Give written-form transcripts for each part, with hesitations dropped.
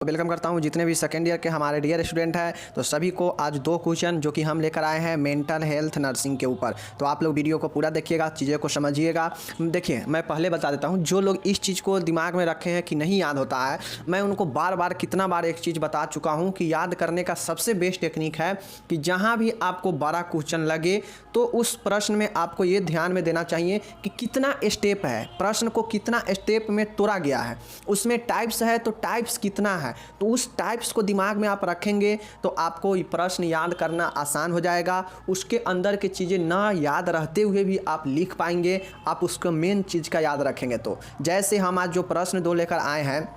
Welcome करता हूं जितने भी सेकेंड ईयर के हमारे डियर स्टूडेंट हैं। तो सभी को आज दो क्वेश्चन जो कि हम लेकर आए हैं मेंटल हेल्थ नर्सिंग के ऊपर। तो आप लोग वीडियो को पूरा देखिएगा, चीज़ें को समझिएगा। देखिए, मैं पहले बता देता हूं, जो लोग इस चीज़ को दिमाग में रखे हैं कि नहीं याद होता है, मैं उनको बार बार कितना बार एक चीज़ बता चुका हूँ कि याद करने का सबसे बेस्ट टेक्निक है कि जहाँ भी आपको बड़ा क्वेश्चन लगे तो उस प्रश्न में आपको ये ध्यान में देना चाहिए कि कितना स्टेप है, प्रश्न को कितना स्टेप में तोड़ा गया है, उसमें टाइप्स है तो टाइप्स कितना है। तो उस टाइप्स को दिमाग में आप रखेंगे तो आपको ये प्रश्न याद करना आसान हो जाएगा। उसके अंदर की चीज़ें ना याद रहते हुए भी आप लिख पाएंगे, आप उसको मेन चीज़ का याद रखेंगे। तो जैसे हम आज जो प्रश्न दो लेकर आए हैं,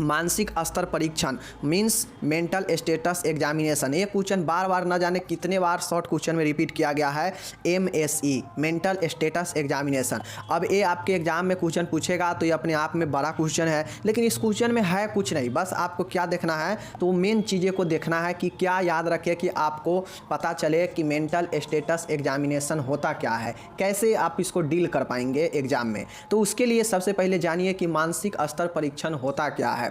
मानसिक स्तर परीक्षण मीन्स मेंटल स्टेटस एग्जामिनेशन। ये क्वेश्चन बार बार न जाने कितने बार शॉर्ट क्वेश्चन में रिपीट किया गया है, MSE मेंटल स्टेटस एग्जामिनेशन। अब ये आपके एग्जाम में क्वेश्चन पूछेगा तो ये अपने आप में बड़ा क्वेश्चन है, लेकिन इस क्वेश्चन में है कुछ नहीं, बस आपको क्या देखना है, तो मेन चीज़ें को देखना है कि क्या याद रखे कि आपको पता चले कि मेंटल स्टेटस एग्जामिनेशन होता क्या है, कैसे आप इसको डील कर पाएंगे एग्जाम में। तो उसके लिए सबसे पहले जानिए कि मानसिक स्तर परीक्षण होता क्या है।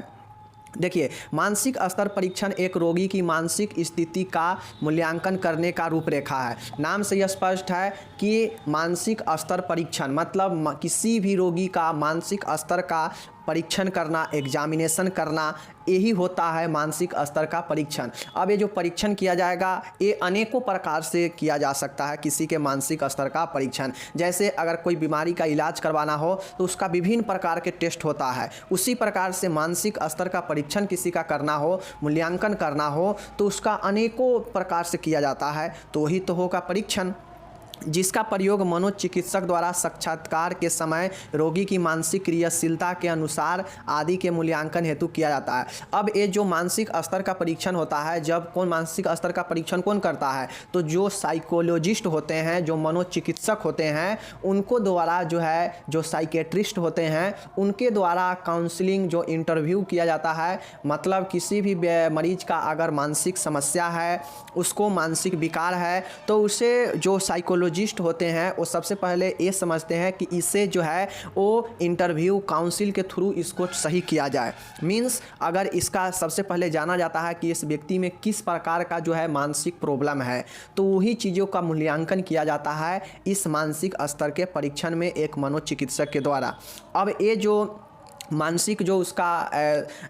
देखिए, मानसिक स्तर परीक्षण एक रोगी की मानसिक स्थिति का मूल्यांकन करने का रूपरेखा है। नाम से यह स्पष्ट है कि मानसिक स्तर परीक्षण मतलब किसी भी रोगी का मानसिक स्तर का परीक्षण करना, एग्जामिनेशन करना, यही होता है मानसिक स्तर का परीक्षण। अब ये जो परीक्षण किया जाएगा ये अनेकों प्रकार से किया जा सकता है किसी के मानसिक स्तर का परीक्षण। जैसे अगर कोई बीमारी का इलाज करवाना हो तो उसका विभिन्न प्रकार के टेस्ट होता है, उसी प्रकार से मानसिक स्तर का परीक्षण किसी का करना हो, मूल्यांकन करना हो तो उसका अनेकों प्रकार से किया जाता है। तो वही तो होगा परीक्षण, जिसका प्रयोग मनोचिकित्सक द्वारा साक्षात्कार के समय रोगी की मानसिक क्रियाशीलता के अनुसार आदि के मूल्यांकन हेतु किया जाता है। अब ये जो मानसिक स्तर का परीक्षण होता है, जब कौन मानसिक स्तर का परीक्षण कौन करता है, तो जो साइकोलॉजिस्ट होते हैं, जो मनोचिकित्सक होते हैं, उनको द्वारा जो है, जो साइकेट्रिस्ट होते हैं, उनके द्वारा काउंसलिंग जो इंटरव्यू किया जाता है। मतलब किसी भी मरीज का अगर मानसिक समस्या है, उसको मानसिक विकार है, तो उसे जो साइकोलॉजिस्ट होते हैं वो सबसे पहले ये समझते हैं कि इसे जो है वो इंटरव्यू काउंसिल के थ्रू इसको सही किया जाए। मीन्स अगर इसका सबसे पहले जाना जाता है कि इस व्यक्ति में किस प्रकार का जो है मानसिक प्रॉब्लम है, तो वही चीज़ों का मूल्यांकन किया जाता है इस मानसिक स्तर के परीक्षण में एक मनोचिकित्सक के द्वारा। अब ये जो मानसिक जो उसका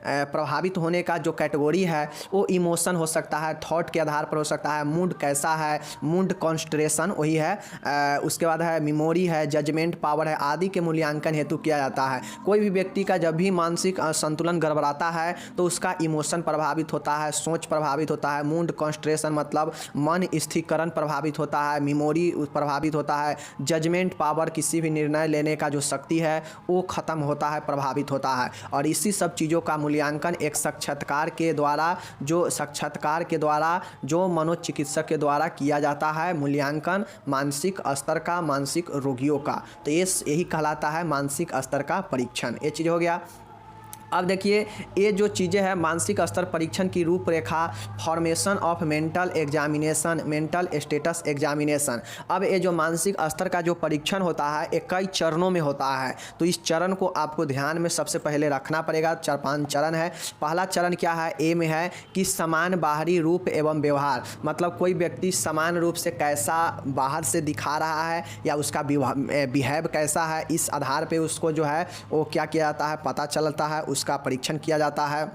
प्रभावित होने का जो कैटेगरी है वो इमोशन हो सकता है, थॉट के आधार पर हो सकता है, मूड कैसा है, मूड कॉन्सेंट्रेशन वही है, उसके बाद है मेमोरी है, जजमेंट पावर है, आदि के मूल्यांकन हेतु किया जाता है। कोई भी व्यक्ति का जब भी मानसिक संतुलन गड़बड़ाता है तो उसका इमोशन प्रभावित होता है, सोच प्रभावित होता है, मूड कॉन्सेंट्रेशन मतलब मन स्थिरीकरण प्रभावित होता है, मेमोरी प्रभावित होता है, जजमेंट पावर किसी भी निर्णय लेने का जो शक्ति है वो ख़त्म होता है, प्रभावित होता है। और इसी सब चीज़ों का मूल्यांकन एक साक्षात्कार के द्वारा जो मनोचिकित्सक के द्वारा किया जाता है, मूल्यांकन मानसिक स्तर का, मानसिक रोगियों का। तो यही कहलाता है मानसिक स्तर का परीक्षण। ये चीज़ हो गया। अब देखिए, ये जो चीज़ें हैं मानसिक स्तर परीक्षण की रूपरेखा, formation of mental examination, mental status examination. अब ये जो मानसिक स्तर का जो परीक्षण होता है ये कई चरणों में होता है, तो इस चरण को आपको ध्यान में सबसे पहले रखना पड़ेगा। 4-5 चरण है। पहला चरण क्या है, ए में है कि समान बाहरी रूप एवं व्यवहार, मतलब कोई व्यक्ति समान रूप से कैसा बाहर से दिखा रहा है या उसका बिहेव कैसा है, इस आधार पर उसको जो है वो क्या किया जाता है, पता चलता है, उसका परीक्षण किया जाता है।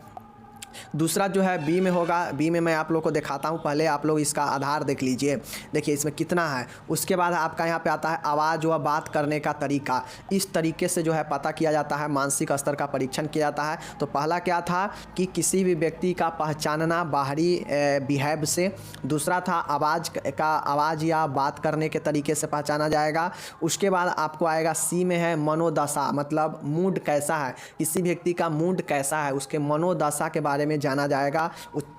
दूसरा जो है बी में होगा। बी में मैं आप लोग को दिखाता हूँ, पहले आप लोग इसका आधार देख लीजिए। देखिए इसमें कितना है। उसके बाद आपका यहाँ पे आता है आवाज़ व बात करने का तरीका। इस तरीके से जो है पता किया जाता है, मानसिक स्तर का परीक्षण किया जाता है। तो पहला क्या था कि किसी भी व्यक्ति का पहचानना बाहरी बिहेव से। दूसरा था आवाज़ या बात करने के तरीके से पहचाना जाएगा। उसके बाद आपको आएगा सी में है मनोदशा, मतलब मूड कैसा है, किसी व्यक्ति का मूड कैसा है, उसके मनोदशा के बारे में जाना जाएगा,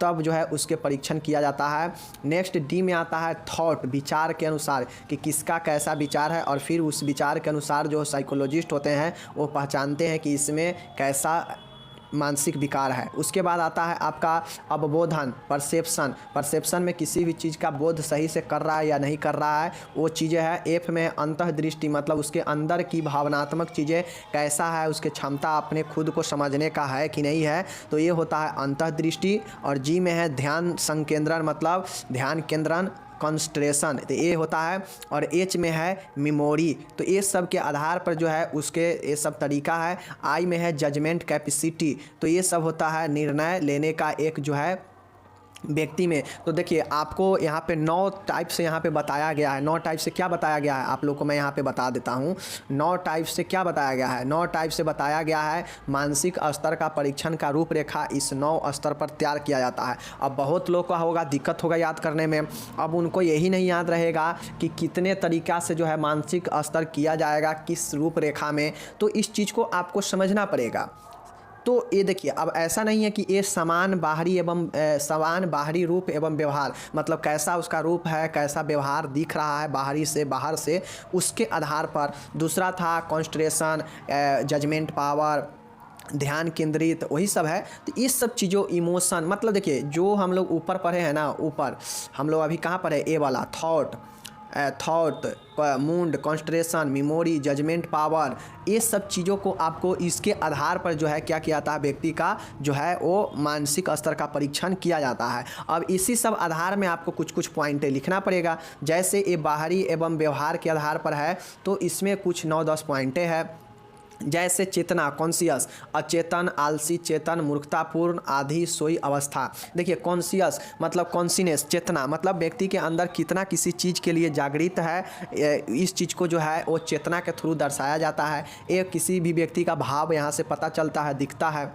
तब जो है उसके परीक्षण किया जाता है। नेक्स्ट डी में आता है थॉट, विचार के अनुसार कि किसका कैसा विचार है, और फिर उस विचार के अनुसार जो साइकोलॉजिस्ट होते हैं वो पहचानते हैं कि इसमें कैसा मानसिक विकार है। उसके बाद आता है आपका अवबोधन, परसेप्शन में किसी भी चीज़ का बोध सही से कर रहा है या नहीं कर रहा है, वो चीज़ें है। एफ में अंतर्दृष्टि, मतलब उसके अंदर की भावनात्मक चीज़ें कैसा है, उसके क्षमता अपने खुद को समझने का है कि नहीं है, तो ये होता है अंतर्दृष्टि। और जी में है ध्यान संकेंद्रण, मतलब ध्यान केंद्रण, कंसंट्रेशन, तो ये होता है। और एच में है मेमोरी, तो ये सब के आधार पर जो है उसके ये सब तरीका है। आई में है जजमेंट कैपेसिटी, तो ये सब होता है निर्णय लेने का एक जो है व्यक्ति में। तो देखिए आपको यहाँ पे 9 टाइप से यहाँ पे बताया गया है। 9 टाइप से क्या बताया गया है आप लोग को मैं यहाँ पे बता देता हूँ। 9 टाइप से क्या बताया गया है? 9 टाइप से बताया गया है मानसिक स्तर का परीक्षण का रूपरेखा इस 9 स्तर पर तैयार किया जाता है। अब बहुत लोग का होगा दिक्कत होगा याद करने में, अब उनको यही नहीं याद रहेगा कि कितने तरीक़ा से जो है मानसिक स्तर किया जाएगा, किस रूपरेखा में, तो इस चीज़ को आपको समझना पड़ेगा। तो ये देखिए अब ऐसा नहीं है कि ये समान बाहरी रूप एवं व्यवहार, मतलब कैसा उसका रूप है, कैसा व्यवहार दिख रहा है बाहरी से, बाहर से, उसके आधार पर। दूसरा था कॉन्सेंट्रेशन, जजमेंट पावर, ध्यान केंद्रित, वही सब है। तो इस सब चीज़ों, इमोशन, मतलब देखिए जो हम लोग ऊपर पढ़े हैं ना, ऊपर हम लोग अभी कहाँ पढ़े, ए वाला thought, mood, concentration, memory, judgement power, ये सब चीज़ों को आपको इसके आधार पर जो है क्या किया जाता है, व्यक्ति का जो है वो मानसिक स्तर का परीक्षण किया जाता है। अब इसी सब आधार में आपको कुछ कुछ पॉइंटें लिखना पड़ेगा। जैसे ये बाहरी एवं व्यवहार के आधार पर है, तो इसमें कुछ 9-10 पॉइंटें हैं। जैसे चेतना, कॉन्शियस, अचेतन, आलसी, चेतन, मूर्खतापूर्ण, आधी सोई अवस्था। देखिए कॉन्शियस मतलब कॉन्शियस, चेतना मतलब व्यक्ति के अंदर कितना किसी चीज़ के लिए जागृत है, इस चीज़ को जो है वो चेतना के थ्रू दर्शाया जाता है। एक किसी भी व्यक्ति का भाव यहाँ से पता चलता है, दिखता है।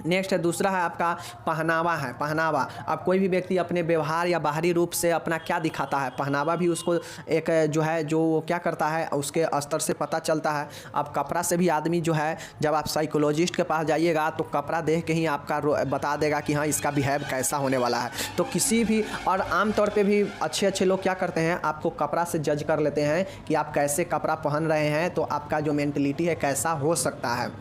नेक्स्ट है, दूसरा है आपका पहनावा है। पहनावा, अब कोई भी व्यक्ति अपने व्यवहार या बाहरी रूप से अपना क्या दिखाता है, पहनावा भी उसको एक जो है जो वो क्या करता है उसके स्तर से पता चलता है। अब कपड़ा से भी आदमी जो है, जब आप साइकोलॉजिस्ट के पास जाइएगा तो कपड़ा देख के ही आपका बता देगा कि हाँ इसका बिहेव कैसा होने वाला है। तो किसी भी, और आमतौर पे भी अच्छे लोग क्या करते हैं, आपको कपड़ा से जज कर लेते हैं कि आप कैसे कपड़ा पहन रहे हैं, तो आपका जो मेंटलिटी है कैसा हो सकता है।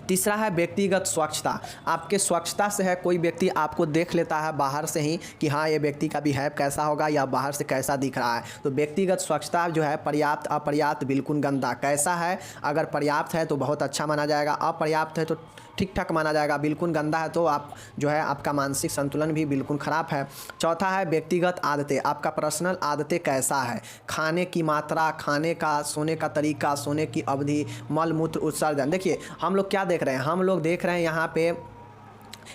तीसरा है व्यक्तिगत स्वच्छता, आपके स्वच्छता से है, कोई व्यक्ति आपको देख लेता है बाहर से ही कि हाँ ये व्यक्ति का बिहेव कैसा होगा या बाहर से कैसा दिख रहा है। तो व्यक्तिगत स्वच्छता जो है, पर्याप्त, अपर्याप्त, बिल्कुल गंदा, कैसा है, अगर पर्याप्त है तो बहुत अच्छा माना जाएगा, अपर्याप्त है तो ठीक ठाक माना जाएगा, बिल्कुल गंदा है तो आप जो है आपका मानसिक संतुलन भी बिल्कुल ख़राब है। चौथा है व्यक्तिगत आदतें, आपका पर्सनल आदतें कैसा है, खाने की मात्रा, खाने का, सोने का तरीका, सोने की अवधि, मल मूत्र उत्सर्जन। देखिए हम लोग क्या देख रहे हैं, हम लोग देख रहे हैं यहाँ पे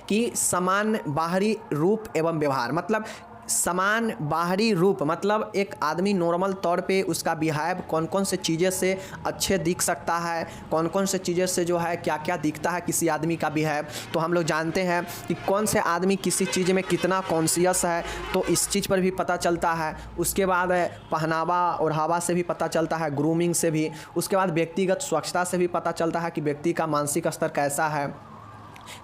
कि समान बाहरी रूप एवं व्यवहार, मतलब समान बाहरी रूप मतलब एक आदमी नॉर्मल तौर पे उसका बिहेव कौन कौन से चीज़ें से अच्छे दिख सकता है, कौन कौन से चीज़ें से जो है क्या क्या दिखता है किसी आदमी का बिहेव। तो हम लोग जानते हैं कि कौन से आदमी किसी चीज़ में कितना कॉन्शियस है, तो इस चीज़ पर भी पता चलता है। उसके बाद पहनावा और हवा से भी पता चलता है, ग्रूमिंग से भी। उसके बाद व्यक्तिगत स्वच्छता से भी पता चलता है कि व्यक्ति का मानसिक स्तर कैसा है।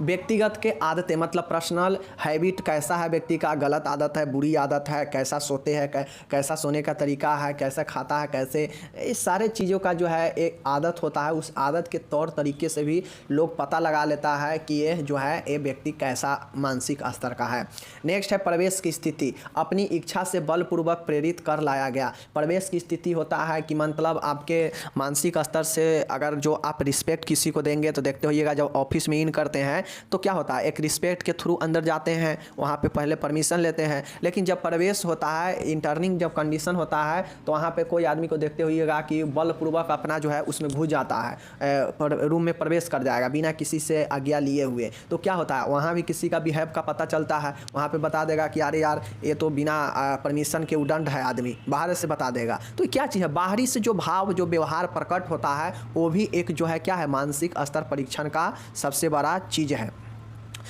व्यक्तिगत के आदतें मतलब पर्सनल हैबिट कैसा है व्यक्ति का, गलत आदत है, बुरी आदत है, कैसा सोते हैं, कैसा सोने का तरीका है, कैसा खाता है, कैसे, इस सारे चीज़ों का जो है एक आदत होता है। उस आदत के तौर तरीके से भी लोग पता लगा लेता है कि ये जो है ये व्यक्ति कैसा मानसिक स्तर का है। नेक्स्ट है प्रवेश की स्थिति, अपनी इच्छा से बलपूर्वक प्रेरित कर लाया गया। प्रवेश की स्थिति होता है कि मतलब आपके मानसिक स्तर से अगर जो आप रिस्पेक्ट किसी को देंगे, तो देखते होइएगा जब ऑफिस में इन करते हैं तो क्या होता है, एक रिस्पेक्ट के थ्रू अंदर जाते हैं, वहाँ पे पहले परमिशन लेते हैं। लेकिन जब प्रवेश होता है, इंटर्निंग जब कंडीशन होता है, तो वहाँ पे कोई आदमी को देखते होइएगा कि बलपूर्वक अपना जो है उसमें घुस जाता है, रूम में प्रवेश कर जाएगा बिना किसी से आज्ञा लिए हुए। तो क्या होता है, वहाँ भी किसी का बिहेव का पता चलता है, वहाँ पे बता देगा कि अरे यार ये तो बिना परमिशन के उदंड है आदमी, बाहर से बता देगा। तो क्या चीज़ है, बाहरी से जो भाव जो व्यवहार प्रकट होता है वो भी एक जो है क्या है, मानसिक स्तर परीक्षण का सबसे बड़ा चीज़ है।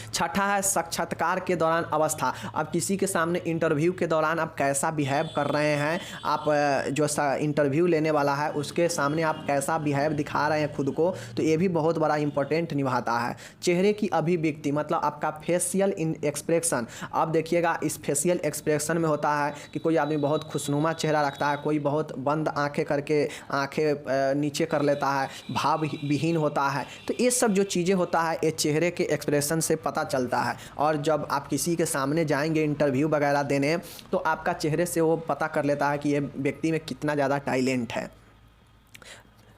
छठा है साक्षात्कार के दौरान अवस्था। अब किसी के सामने इंटरव्यू के दौरान आप कैसा बिहेव कर रहे हैं, आप जो इंटरव्यू लेने वाला है उसके सामने आप कैसा बिहेव दिखा रहे हैं खुद को, तो ये भी बहुत बड़ा इंपॉर्टेंट निभाता है। चेहरे की अभिव्यक्ति मतलब आपका फेशियल एक्सप्रेशन। अब देखिएगा इस फेशियल एक्सप्रेशन में होता है कि कोई आदमी बहुत खुशनुमा चेहरा रखता है, कोई बहुत बंद आंखें करके आंखें नीचे कर लेता है, भाव विहीन होता है। तो ये सब जो चीज़ें होता है ये चेहरे के एक्सप्रेशन से पता चलता है। और जब आप किसी के सामने जाएंगे इंटरव्यू वगैरह देने तो आपका चेहरे से वो पता कर लेता है कि ये व्यक्ति में कितना ज़्यादा टैलेंट है।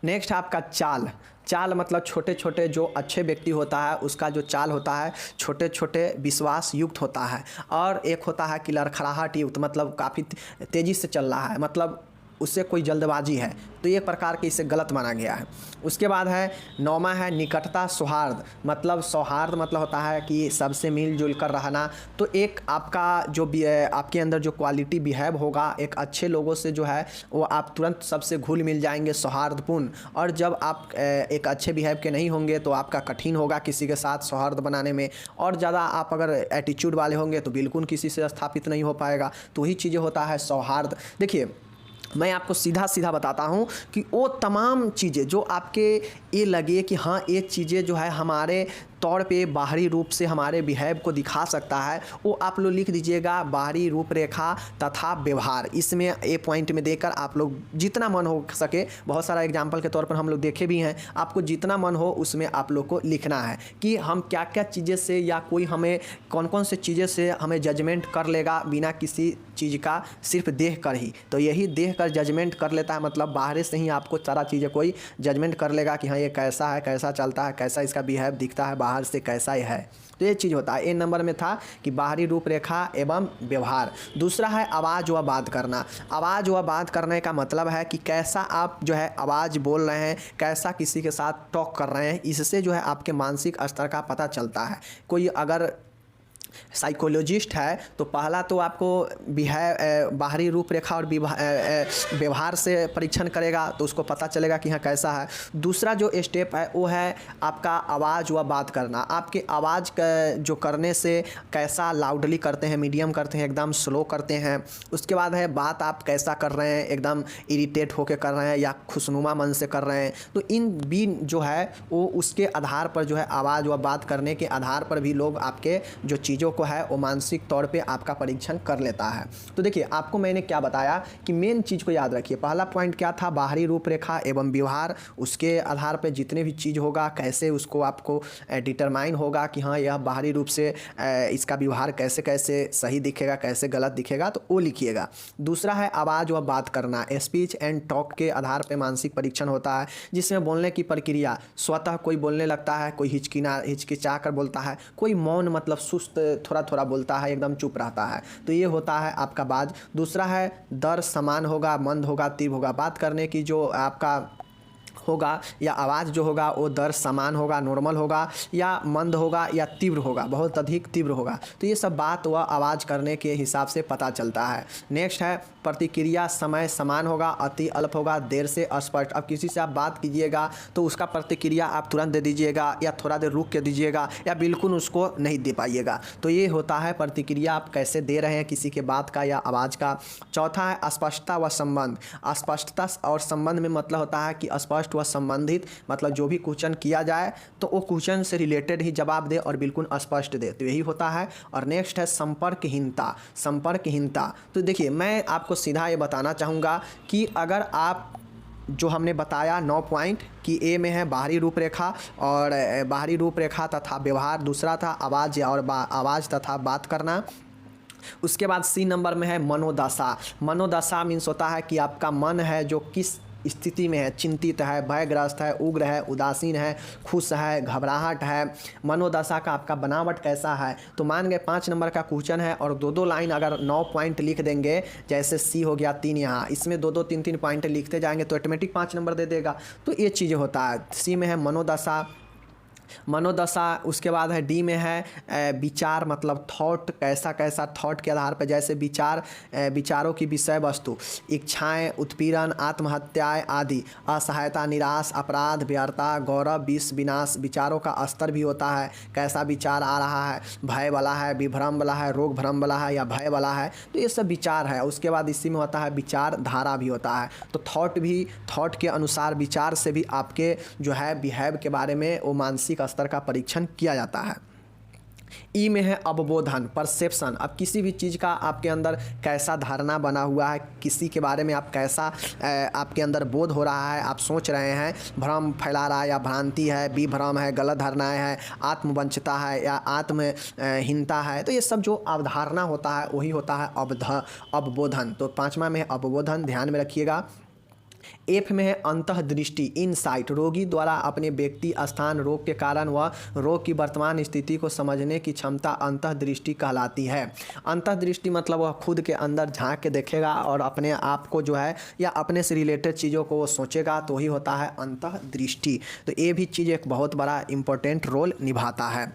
नेक्स्ट आपका चाल। चाल मतलब छोटे छोटे जो अच्छे व्यक्ति होता है उसका जो चाल होता है छोटे छोटे विश्वास युक्त होता है। और एक होता है कि लड़खड़ाहट युक्त मतलब काफ़ी तेज़ी से चल रहा है, मतलब उससे कोई जल्दबाजी है, तो ये प्रकार के इसे गलत माना गया है। उसके बाद है नौमा है निकटता सौहार्द। मतलब सौहार्द मतलब होता है कि सबसे मिलजुल कर रहना। तो एक आपका जो आपके अंदर जो क्वालिटी बिहेव होगा एक अच्छे लोगों से जो है वो आप तुरंत सबसे घुल मिल जाएंगे सौहार्दपूर्ण। और जब आप एक अच्छे बिहेव के नहीं होंगे तो आपका कठिन होगा किसी के साथ सौहार्द बनाने में। और ज़्यादा आप अगर एटीट्यूड वाले होंगे तो बिल्कुल किसी से स्थापित नहीं हो पाएगा। तो वही चीज़ें होता है सौहार्द। देखिए मैं आपको सीधा सीधा बताता हूँ कि वो तमाम चीज़ें जो आपके ये लगे कि हाँ ये चीज़ें जो है हमारे तौर पे बाहरी रूप से हमारे बिहेव को दिखा सकता है, वो आप लोग लिख दीजिएगा बाहरी रूपरेखा तथा व्यवहार। इसमें ए पॉइंट में देकर आप लोग जितना मन हो सके, बहुत सारा एग्जाम्पल के तौर पर हम लोग देखे भी हैं, आपको जितना मन हो उसमें आप लोग को लिखना है कि हम क्या क्या चीज़ें से या कोई हमें कौन कौन से चीज़ें से हमें जजमेंट कर लेगा बिना किसी चीज़ का, सिर्फ देख कर ही। तो यही देख कर जजमेंट कर लेता है, मतलब बाहर से ही आपको सारा चीज़ें कोई जजमेंट कर लेगा कि हाँ ये कैसा है, कैसा चलता है, कैसा इसका बिहेव दिखता है, बाहर से कैसा है। तो ये चीज़ होता है। ए नंबर में था कि बाहरी रूपरेखा एवं व्यवहार। दूसरा है आवाज़ व बात करना। आवाज़ व बात करने का मतलब है कि कैसा आप जो है आवाज़ बोल रहे हैं, कैसा किसी के साथ टॉक कर रहे हैं, इससे जो है आपके मानसिक स्तर का पता चलता है। कोई अगर साइकोलॉजिस्ट है तो पहला तो आपको बाहरी रूपरेखा और व्यवहार से परीक्षण करेगा तो उसको पता चलेगा कि हाँ कैसा है। दूसरा जो स्टेप है वो है आपका आवाज़ व बात करना। आपके आवाज़ जो करने से कैसा लाउडली करते हैं, मीडियम करते हैं, एकदम स्लो करते हैं। उसके बाद है बात आप कैसा कर रहे हैं, एकदम इरिटेट होकर कर रहे हैं या खुशनुमा मन से कर रहे हैं। तो इन भी जो है वो उसके आधार पर जो है आवाज़ व बात करने के आधार पर भी लोग आपके जो चीज़ों को है वो मानसिक तौर पे आपका परीक्षण कर लेता है। तो देखिए आपको मैंने क्या बताया कि मेन चीज़ को याद रखिए। पहला पॉइंट क्या था, बाहरी रूपरेखा एवं व्यवहार। उसके आधार पे जितने भी चीज़ होगा कैसे उसको आपको डिटरमाइन होगा कि हाँ यह बाहरी रूप से इसका व्यवहार कैसे कैसे सही दिखेगा, कैसे गलत दिखेगा, तो वो लिखिएगा। दूसरा है आवाज़ व बात करना। स्पीच एंड टॉक के आधार पर मानसिक परीक्षण होता है जिसमें बोलने की प्रक्रिया स्वतः कोई बोलने लगता है, कोई हिचकिचा कर बोलता है, कोई मौन मतलब सुस्त थोड़ा थोड़ा बोलता है, एकदम चुप रहता है। तो ये होता है आपका बात। दूसरा है दर समान होगा, मंद होगा, तीव्र होगा। बात करने की जो आपका होगा या आवाज़ जो होगा वो दर समान होगा, नॉर्मल होगा, या मंद होगा या तीव्र होगा, बहुत अधिक तीव्र होगा। तो ये सब बात व आवाज़ करने के हिसाब से पता चलता है। नेक्स्ट है प्रतिक्रिया समय समान होगा, अति अल्प होगा, देर से अस्पष्ट। अब किसी से आप बात कीजिएगा तो उसका प्रतिक्रिया आप तुरंत दे दीजिएगा या थोड़ा देर रुक के दीजिएगा या बिल्कुल उसको नहीं दे पाइएगा। तो ये होता है प्रतिक्रिया आप कैसे दे रहे हैं किसी के बात का या आवाज़ का। चौथा है स्पष्टता व संबंध। स्पष्टता और संबंध में मतलब होता है कि स्पष्ट व संबंधित, मतलब जो भी क्वेश्चन किया जाए तो वो क्वेश्चन से रिलेटेड ही जवाब दे और बिल्कुल स्पष्ट दे, तो यही होता है। और नेक्स्ट है संपर्कहीनता। संपर्कहीनता तो देखिए मैं आपको सीधा ये बताना चाहूँगा कि अगर आप जो हमने बताया 9 पॉइंट कि ए में है बाहरी रूपरेखा और बाहरी रूपरेखा तथा व्यवहार, दूसरा था आवाज़ और आवाज़ तथा बात करना। उसके बाद सी नंबर में है मनोदशा। मनोदशा मीन्स होता है कि आपका मन है जो किस स्थिति में है, चिंतित है, भयग्रस्त है, उग्र है, उदासीन है, खुश है, घबराहट है। मनोदशा का आपका बनावट कैसा है। तो मान गए 5 नंबर का क्वेश्चन है और 2-2 लाइन अगर 9 पॉइंट लिख देंगे, जैसे सी हो गया 3 यहाँ, इसमें 2-2 3-3 पॉइंट लिखते जाएंगे तो ऑटोमेटिक 5 नंबर दे देगा। तो ये चीज़ें होता है। सी में है मनोदशा। मनोदशा। उसके बाद है डी में है विचार मतलब थॉट, कैसा कैसा थॉट के आधार पर, जैसे विचार, विचारों की विषय वस्तु, इच्छाएं, उत्पीड़न, आत्महत्याएं आदि, असहायता, निराश, अपराध, व्यर्थता, गौरव, विष, विनाश। विचारों का स्तर भी होता है, कैसा विचार आ रहा है, भय वाला है, विभ्रम वाला है, रोग भ्रम वाला है या भय वाला है, तो ये सब विचार है। उसके बाद इसी में होता है विचार धारा भी होता है। तो थॉट भी, थॉट के अनुसार विचार से भी आपके जो है बिहेव के बारे में वो मानसिक स्तर का परीक्षण किया जाता है। ई में है अवबोधन, परसेप्शन। अब किसी भी चीज़ का आपके अंदर कैसा धारणा बना हुआ है, किसी के बारे में आप कैसा आपके अंदर बोध हो रहा है, आप सोच रहे हैं, भ्रम फैला रहा है या भ्रांति है, विभ्रम है, गलत धारणाएं है, आत्मवंचता है या आत्महीनता है, तो ये सब जो अवधारणा होता है वही होता है अवबोधन। तो पाँचवा में है अवबोधन, ध्यान में रखिएगा। एफ में है अंतःदृष्टि, इनसाइट। रोगी द्वारा अपने व्यक्ति, स्थान, रोग के कारण व रोग की वर्तमान स्थिति को समझने की क्षमता अंतःदृष्टि कहलाती है। अंतःदृष्टि मतलब वह खुद के अंदर झांक के देखेगा और अपने आप को जो है या अपने से रिलेटेड चीज़ों को वो सोचेगा, तो ही होता है अंतःदृष्टि। तो ये भी चीज़ एक बहुत बड़ा इम्पोर्टेंट रोल निभाता है।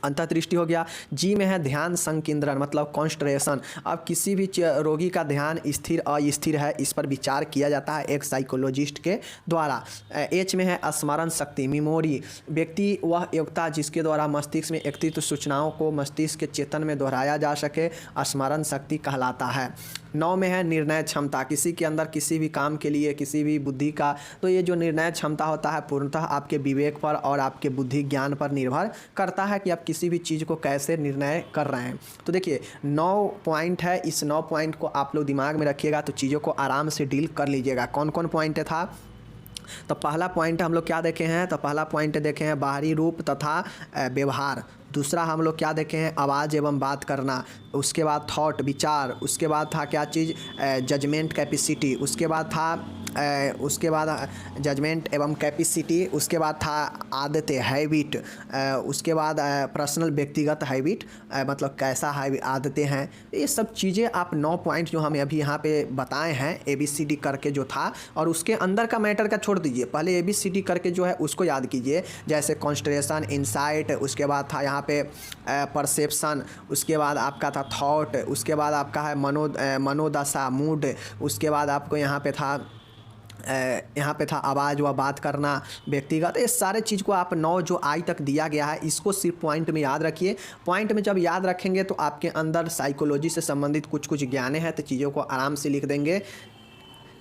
अंतर्दृष्टि हो गया। जी में है ध्यान संकेंद्रण मतलब कॉन्सेंट्रेशन। अब किसी भी रोगी का ध्यान स्थिर अस्थिर है, इस पर विचार किया जाता है एक साइकोलॉजिस्ट के द्वारा। एच में है स्मरण शक्ति, मेमोरी। व्यक्ति वह योग्यता जिसके द्वारा मस्तिष्क में एकत्रित सूचनाओं को मस्तिष्क के चेतन में दोहराया जा सके, स्मरण शक्ति कहलाता है। 9 में है निर्णय क्षमता, किसी के अंदर किसी भी काम के लिए किसी भी बुद्धि का, तो ये जो निर्णय क्षमता होता है पूर्णतः आपके विवेक पर और आपके बुद्धि ज्ञान पर निर्भर करता है कि आप किसी भी चीज़ को कैसे निर्णय कर रहे हैं। तो देखिए 9 पॉइंट है, इस 9 पॉइंट को आप लोग दिमाग में रखिएगा तो चीज़ों को आराम से डील कर लीजिएगा। कौन कौन पॉइंट था? तो पहला पॉइंट हम लोग क्या देखे हैं? तो पहला पॉइंट देखे हैं बाहरी रूप तथा व्यवहार। दूसरा हम लोग क्या देखे हैं? आवाज़ एवं बात करना। उसके बाद थॉट विचार। उसके बाद था क्या चीज़? Judgement capacity. उसके बाद था जजमेंट एवं कैपेसिटी। उसके बाद था आदतें हैबिट। उसके बाद पर्सनल व्यक्तिगत हैबिट मतलब कैसा है आदतें हैं। ये सब चीज़ें आप 9 पॉइंट जो हमें अभी यहाँ पे बताए हैं ABCD करके जो था, और उसके अंदर का मैटर का छोड़ दीजिए, पहले ABCD करके जो है उसको याद कीजिए। जैसे कॉन्सेंट्रेशन, इनसाइट, उसके बाद था यहाँ पे परसेप्शन, उसके बाद आपका था थॉट, उसके बाद आपका है मनोदशा मूड, उसके बाद आपको यहाँ पे था आवाज़ व बात करना व्यक्तिगत। ये सारे चीज़ को आप 9 जो आई तक दिया गया है इसको सिर्फ पॉइंट में याद रखिए। पॉइंट में जब याद रखेंगे तो आपके अंदर साइकोलॉजी से संबंधित कुछ ज्ञान है तो चीज़ों को आराम से लिख देंगे।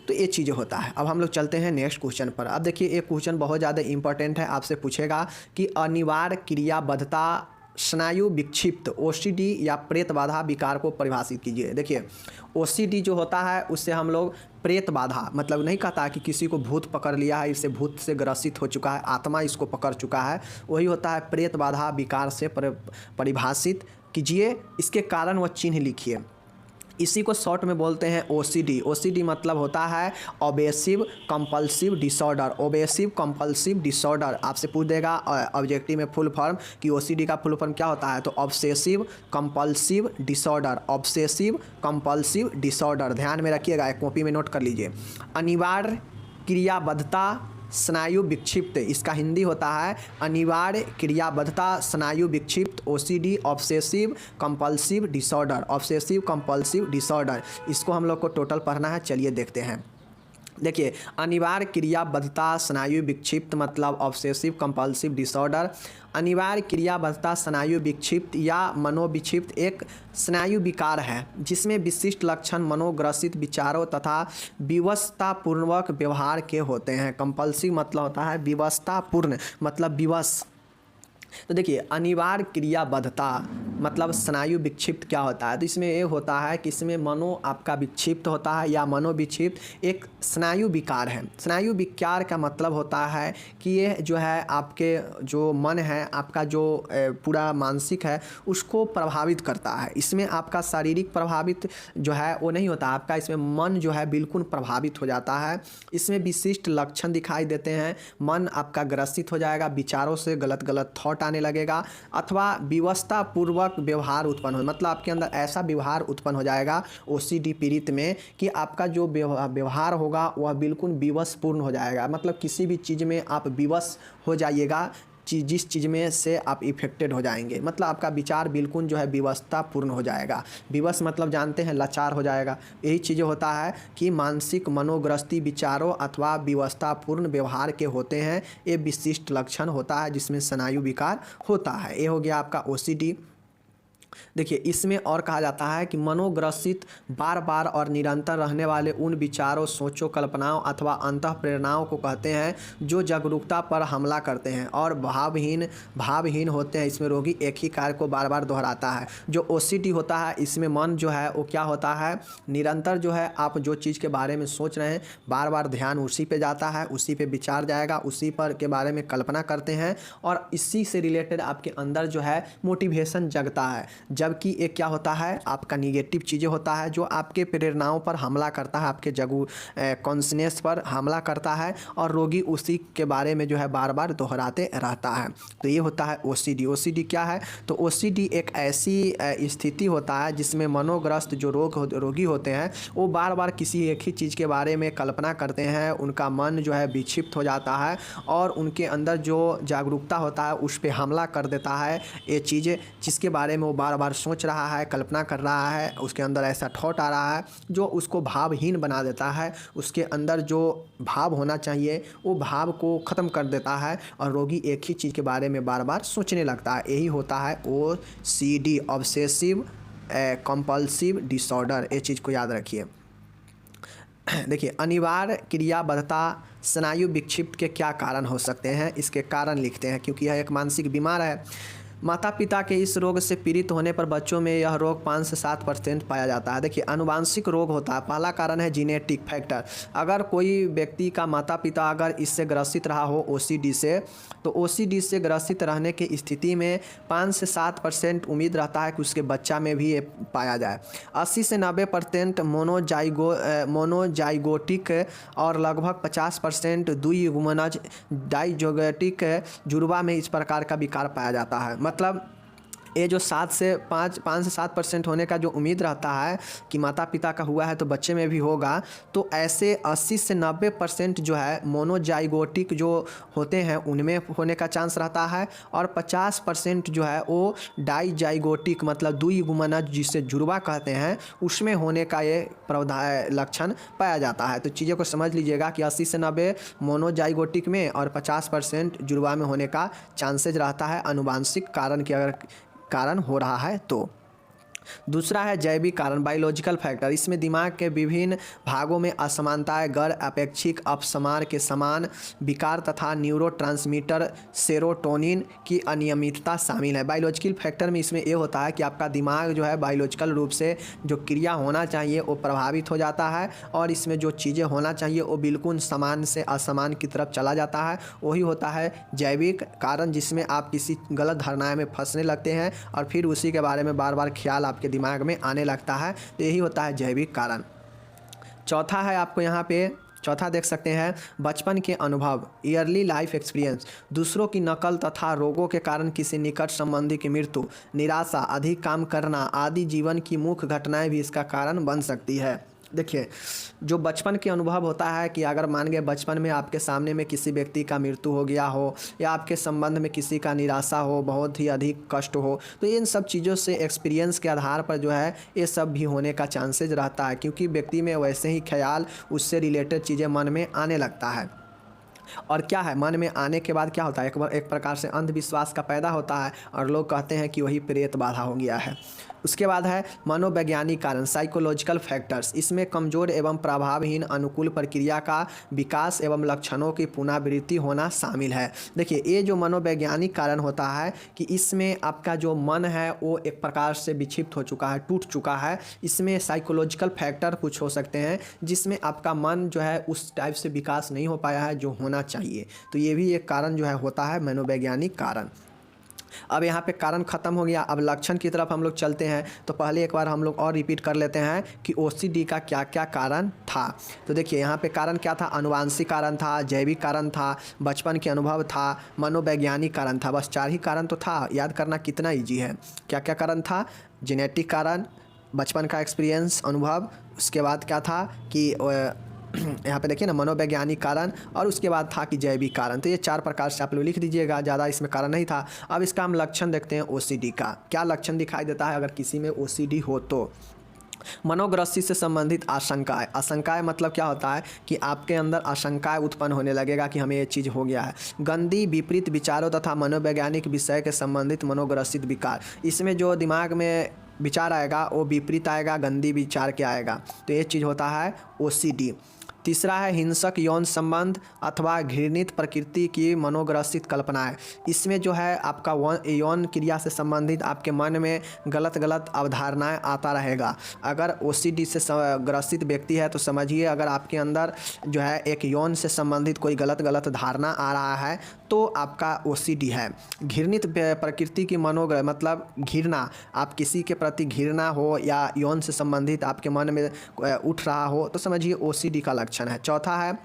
तो ये चीज़ें होता है। अब हम लोग चलते हैं नेक्स्ट क्वेश्चन पर। अब देखिए एक क्वेश्चन बहुत ज़्यादा इंपॉर्टेंट है, आपसे पूछेगा कि अनिवार्य क्रियाबद्धता स्नायु विक्षिप्त OCD या प्रेत बाधा विकार को परिभाषित कीजिए। देखिए OCD जो होता है उससे हम लोग प्रेत बाधा मतलब नहीं कहता कि किसी को भूत पकड़ लिया है, इससे भूत से ग्रसित हो चुका है, आत्मा इसको पकड़ चुका है, वही होता है प्रेत बाधा विकार से परिभाषित कीजिए। इसके कारण व चिन्ह लिखिए। इसी को शॉर्ट में बोलते हैं OCD। OCD मतलब होता है obsessive compulsive disorder. Obsessive compulsive disorder आपसे पूछ देगा ऑब्जेक्टिव में फुल फॉर्म कि OCD का फुल फॉर्म क्या होता है, तो obsessive compulsive disorder. Obsessive compulsive disorder ध्यान में रखिएगा, एक कॉपी में नोट कर लीजिए। अनिवार्य क्रियाबद्धता स्नायु विक्षिप्त, इसका हिंदी होता है अनिवार्य क्रियाबद्धता स्नायु विक्षिप्त OCD obsessive compulsive disorder. Obsessive compulsive disorder इसको हम लोग को टोटल पढ़ना है, चलिए देखते हैं। देखिए अनिवार्य क्रियाबद्धता स्नायु विक्षिप्त मतलब ऑब्सेसिव कंपल्सिव डिसऑर्डर। अनिवार्य क्रियाबद्धता स्नायु विक्षिप्त या मनोविक्षिप्त एक स्नायु विकार है जिसमें विशिष्ट लक्षण मनोग्रसित विचारों तथा विवशतापूर्वक व्यवहार के होते हैं। कंपल्सिव मतलब होता है विवशतापूर्ण मतलब विवश। तो देखिए अनिवार्य क्रियाबद्धता मतलब स्नायु विक्षिप्त क्या होता है, तो इसमें ये होता है कि इसमें मनो आपका विक्षिप्त होता है या मनोविक्षिप्त एक स्नायु विकार है। स्नायु विकार का मतलब होता है कि ये जो है आपके जो मन है, आपका जो पूरा मानसिक है उसको प्रभावित करता है। इसमें आपका शारीरिक प्रभावित जो है वो नहीं होता, आपका इसमें मन जो है बिल्कुल प्रभावित हो जाता है। इसमें विशिष्ट लक्षण दिखाई देते हैं, मन आपका ग्रसित हो जाएगा, विचारों से गलत गलत थॉट आने लगेगा अथवा विवशतापूर्वक व्यवहार उत्पन्न हो, मतलब आपके अंदर ऐसा व्यवहार उत्पन्न हो जाएगा OCD पीड़ित में कि आपका जो व्यवहार होगा वह बिल्कुल विवशपूर्ण हो जाएगा। मतलब किसी भी चीज़ में आप विवश हो जाइएगा, जिस चीज़ में से आप इफेक्टेड हो जाएंगे, मतलब आपका विचार बिल्कुल जो है विवशतापूर्ण हो जाएगा। विवश मतलब जानते हैं, लाचार हो जाएगा। यही चीज़ें होता है कि मानसिक मनोग्रस्ती विचारों अथवा विवशतापूर्ण व्यवहार के होते हैं। ये विशिष्ट लक्षण होता है जिसमें स्नायु विकार होता है। ये हो गया आपका OCD। देखिए, इसमें और कहा जाता है कि मनोग्रसित बार बार और निरंतर रहने वाले उन विचारों, सोचों, कल्पनाओं अथवा अंतः प्रेरणाओं को कहते हैं जो जागरूकता पर हमला करते हैं और भावहीन होते हैं। इसमें रोगी एक ही कार्य को बार बार दोहराता है। जो OCD होता है, इसमें मन जो है वो क्या होता है, निरंतर जो है आप जो चीज़ के बारे में सोच रहे हैं, बार बार ध्यान उसी पे जाता है, उसी पे विचार जाएगा, उसी पर के बारे में कल्पना करते हैं और इसी से रिलेटेड आपके अंदर जो है मोटिवेशन जगता है। जबकि एक क्या होता है, आपका निगेटिव चीज़ें होता है जो आपके प्रेरणाओं पर हमला करता है, आपके कॉन्शनेस पर हमला करता है और रोगी उसी के बारे में जो है बार बार दोहराते रहता है। तो ये होता है OCD। OCD क्या है, तो OCD एक ऐसी स्थिति होता है जिसमें मनोग्रस्त जो रोगी होते हैं वो बार बार किसी एक ही चीज़ के बारे में कल्पना करते हैं, उनका मन जो है विक्षिप्त हो जाता है और उनके अंदर जो जागरूकता होता है उस पर हमला कर देता है। ये चीज़ें जिसके बारे में वो बार बार सोच रहा है, कल्पना कर रहा है, उसके अंदर ऐसा थॉट आ रहा है जो उसको भावहीन बना देता है। उसके अंदर जो भाव होना चाहिए वो भाव को ख़त्म कर देता है और रोगी एक ही चीज़ के बारे में बार बार सोचने लगता है। यही होता है OCD, ऑब्सेसिव कंपल्सिव डिसऑर्डर। ये चीज़ को याद रखिए। देखिए, अनिवार्य क्रियाबद्धता स्नायु विक्षिप्त के क्या कारण हो सकते हैं, इसके कारण लिखते हैं क्योंकि यह एक मानसिक बीमार है। माता पिता के इस रोग से पीड़ित होने पर बच्चों में यह रोग 5 से 7% पाया जाता है। देखिए, आनुवांशिक रोग होता है। पहला कारण है जीनेटिक फैक्टर। अगर कोई व्यक्ति का माता पिता अगर इससे ग्रसित रहा हो OCD से, तो OCD से ग्रसित रहने की स्थिति में 5 से 7% उम्मीद रहता है कि उसके बच्चा में भी ये पाया जाए। 80 से 90% मोनोजाइगोटिक और लगभग 50% द्विगुणज डाइजोगोटिक जुड़वा में इस प्रकार का विकार पाया जाता है। मतलब ये जो 5 से 7% होने का जो उम्मीद रहता है कि माता पिता का हुआ है तो बच्चे में भी होगा, तो ऐसे 80 से 90% जो है मोनोजाइगोटिक जो होते हैं उनमें होने का चांस रहता है और 50% जो है वो डाइजाइगोटिक मतलब द्विगुणज जिसे जुड़वा कहते हैं उसमें होने का ये लक्षण पाया जाता है। तो चीज़ों को समझ लीजिएगा कि 80 से 90 मोनोजाइगोटिक में और 50% जुड़वा में होने का चांसेज रहता है आनुवांशिक कारण के अगर कारण हो रहा है तो। दूसरा है जैविक कारण, बायोलॉजिकल फैक्टर। इसमें दिमाग के विभिन्न भागों में असमानताएं, गैर अपेक्षिक अपसमार के समान विकार तथा न्यूरोट्रांसमीटर सेरोटोनिन की अनियमितता शामिल है। बायोलॉजिकल फैक्टर में इसमें ये होता है कि आपका दिमाग जो है बायोलॉजिकल रूप से जो क्रिया होना चाहिए वो प्रभावित हो जाता है और इसमें जो चीज़ें होना चाहिए वो बिल्कुल समान से असमान की तरफ चला जाता है। वही होता है जैविक कारण, जिसमें आप किसी गलत धारणाएँ में फंसने लगते हैं और फिर उसी के बारे में बार बार ख्याल आपके दिमाग में आने लगता है। तो यही होता है जैविक कारण। चौथा है आपको यहाँ पे, चौथा देख सकते हैं बचपन के अनुभव, ईयरली लाइफ एक्सपीरियंस। दूसरों की नकल तथा रोगों के कारण किसी निकट संबंधी की मृत्यु, निराशा, अधिक काम करना आदि जीवन की मुख्य घटनाएं भी इसका कारण बन सकती है। देखिए, जो बचपन के अनुभव होता है कि अगर मान गए बचपन में आपके सामने में किसी व्यक्ति का मृत्यु हो गया हो या आपके संबंध में किसी का निराशा हो, बहुत ही अधिक कष्ट हो, तो इन सब चीज़ों से एक्सपीरियंस के आधार पर जो है ये सब भी होने का चांसेज रहता है क्योंकि व्यक्ति में वैसे ही ख्याल, उससे रिलेटेड चीज़ें मन में आने लगता है। और क्या है, मन में आने के बाद क्या होता है, एक प्रकार से अंधविश्वास का पैदा होता है और लोग कहते हैं कि वही प्रेत बाधा हो गया है। उसके बाद है मनोवैज्ञानिक कारण, साइकोलॉजिकल फैक्टर्स। इसमें कमज़ोर एवं प्रभावहीन अनुकूल प्रक्रिया का विकास एवं लक्षणों की पुनरावृत्ति होना शामिल है। देखिए, ये जो मनोवैज्ञानिक कारण होता है कि इसमें आपका जो मन है वो एक प्रकार से विक्षिप्त हो चुका है, टूट चुका है। इसमें साइकोलॉजिकल फैक्टर कुछ हो सकते हैं जिसमें आपका मन जो है उस टाइप से विकास नहीं हो पाया है जो होना चाहिए। तो ये भी एक कारण जो है होता है मनोवैज्ञानिक कारण। अब यहाँ पे कारण ख़त्म हो गया, अब लक्षण की तरफ हम लोग चलते हैं। तो पहले एक बार हम लोग और रिपीट कर लेते हैं कि OCD का क्या क्या कारण था। तो देखिए, यहाँ पे कारण क्या था, आनुवांशिक कारण था, जैविक कारण था, बचपन के अनुभव था, मनोवैज्ञानिक कारण था। बस 4 ही कारण तो था, याद करना कितना ईजी है। क्या क्या कारण था, जेनेटिक कारण, बचपन का एक्सपीरियंस, अनुभव, उसके बाद क्या था कि यहाँ पे देखिए ना, मनोवैज्ञानिक कारण और उसके बाद था कि जैविक कारण। तो ये 4 प्रकार से आप लोग लिख दीजिएगा, ज़्यादा इसमें कारण नहीं था। अब इसका हम लक्षण देखते हैं ओसीडी का। क्या लक्षण दिखाई देता है अगर किसी में ओसीडी हो तो? मनोग्रस्ति से संबंधित आशंकाएं। आशंकाएं मतलब क्या होता है कि आपके अंदर आशंकाएं उत्पन्न होने लगेगा कि हमें ये चीज़ हो गया है। गंदी विपरीत विचारों तथा मनोवैज्ञानिक विषय के संबंधित मनोग्रसित विकार। इसमें जो दिमाग में विचार आएगा वो विपरीत आएगा, गंदी विचार के आएगा। तो ये चीज़ होता है ओसीडी। तीसरा है हिंसक यौन संबंध अथवा घृणित प्रकृति की मनोग्रसित कल्पनाएं। इसमें जो है आपका यौन क्रिया से संबंधित आपके मन में गलत गलत अवधारणाएं आता रहेगा। अगर ओसीडी से ग्रसित व्यक्ति है तो समझिए अगर आपके अंदर जो है एक यौन से संबंधित कोई गलत गलत धारणा आ रहा है तो आपका ओसीडी है। घृणित प्रकृति की मतलब घृणा, आप किसी के प्रति घृणा हो या यौन से संबंधित आपके मन में उठ रहा हो तो समझिए ओसीडी का लक्षण है। चौथा है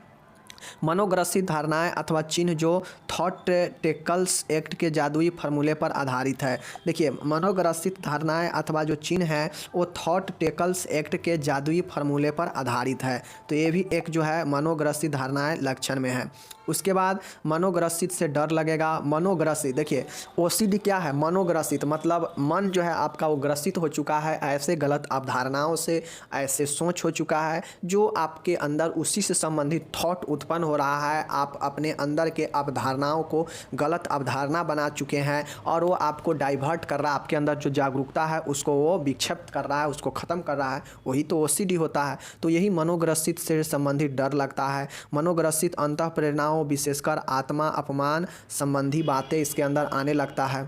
मनोग्रसित धारणाएं अथवा चिन्ह जो थॉट टेकल्स एक्ट के जादुई फार्मूले पर आधारित है। देखिए मनोग्रसित धारणाएं अथवा जो चिन्ह है वो थॉट टेकल्स एक्ट के जादुई फार्मूले पर आधारित है। तो ये भी एक जो है मनोग्रसित धारणाएं लक्षण में है। उसके बाद मनोग्रसित से डर लगेगा। मनोग्रसित, देखिए ओसीडी क्या है? मनोग्रसित मतलब मन जो है आपका वो ग्रसित हो चुका है ऐसे गलत अवधारणाओं से, ऐसे सोच हो चुका है जो आपके अंदर उसी से संबंधित थॉट उत्पन्न हो रहा है। आप अपने अंदर के अवधारणाओं को गलत अवधारणा बना चुके हैं और वो आपको डाइवर्ट कर रहा है, आपके अंदर जो जागरूकता है उसको वो विक्षिप्त कर रहा है, उसको ख़त्म कर रहा है। वही तो ओसीडी होता है। तो यही मनोग्रसित से संबंधित डर लगता है। मनोग्रसित अंतः प्रेरणाओं विशेषकर आत्मा अपमान संबंधी बातें इसके अंदर आने लगता है।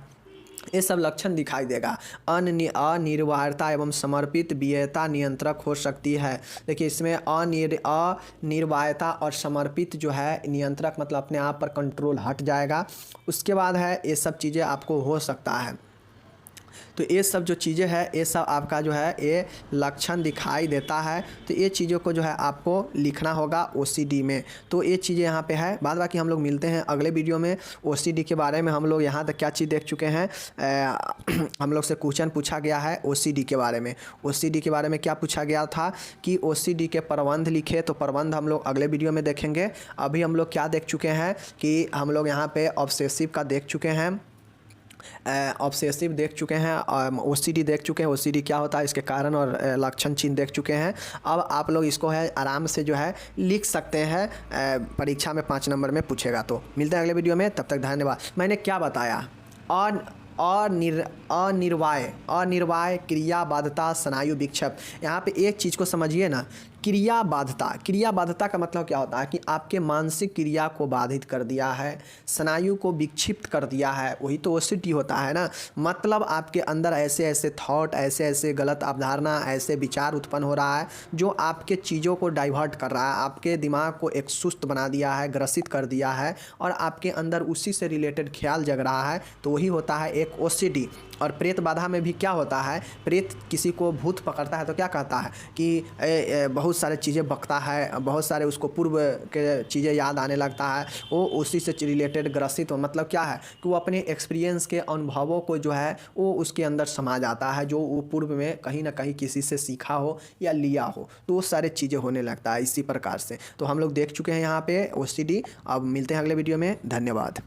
ये सब लक्षण दिखाई देगा। अनिर्वायता एवं समर्पित वियता नियंत्रक हो सकती है। देखिए इसमें अनिर्वायता और समर्पित जो है नियंत्रक मतलब अपने आप पर कंट्रोल हट जाएगा। उसके बाद है ये सब चीज़ें आपको हो सकता है। तो ये सब जो चीज़ें हैं ये सब आपका जो है ये लक्षण दिखाई देता है। तो ये चीज़ों को जो है आपको लिखना होगा ओसीडी में। तो ये चीज़ें यहाँ पे है। बाद बाकी हम लोग मिलते हैं अगले वीडियो में। ओसीडी के बारे में हम लोग यहाँ तक क्या चीज़ देख चुके हैं। हम लोग से क्वेश्चन पूछा गया है ओसीडी के बारे में। ओसीडी के बारे में क्या पूछा गया था कि ओसीडी के प्रबंध लिखे, तो प्रबंध हम लोग अगले वीडियो में देखेंगे। अभी हम लोग क्या देख चुके हैं कि हम लोग यहाँ पे ऑब्सेसिव का देख चुके हैं, ऑब्सेसिव देख चुके हैं, ओसीडी देख चुके हैं, ओसीडी क्या होता है इसके कारण और लक्षण चिन्ह देख चुके हैं। अब आप लोग इसको है आराम से जो है लिख सकते हैं, परीक्षा में 5 नंबर में पूछेगा। तो मिलते हैं अगले वीडियो में, तब तक धन्यवाद। मैंने क्या बताया? अनिर्वाय क्रियाबाधता स्नायु विक्षेप। यहाँ पे एक चीज़ को समझिए ना, क्रियाबाधता का मतलब क्या होता है कि आपके मानसिक क्रिया को बाधित कर दिया है, स्नायु को विक्षिप्त कर दिया है। वही तो ओसीडी होता है ना। मतलब आपके अंदर ऐसे ऐसे थॉट, ऐसे ऐसे गलत अवधारणा, ऐसे विचार उत्पन्न हो रहा है जो आपके चीज़ों को डाइवर्ट कर रहा है, आपके दिमाग को एक सुस्त बना दिया है, ग्रसित कर दिया है और आपके अंदर उसी से रिलेटेड ख्याल जग रहा है। तो वही होता है एक ओसीडी। और प्रेत बाधा में भी क्या होता है, प्रेत किसी को भूत पकड़ता है तो क्या कहता है कि बहुत सारे चीज़ें बकता है, बहुत सारे उसको पूर्व के चीज़ें याद आने लगता है, वो उसी से रिलेटेड ग्रसित हो। मतलब क्या है कि वो अपने एक्सपीरियंस के अनुभवों को जो है वो उसके अंदर समा जाता है, जो वो पूर्व में कहीं ना कहीं किसी से सीखा हो या लिया हो, तो वो सारे चीज़ें होने लगता है इसी प्रकार से। तो हम लोग देख चुके हैं यहाँ पे ओसीडी। अब मिलते हैं अगले वीडियो में, धन्यवाद।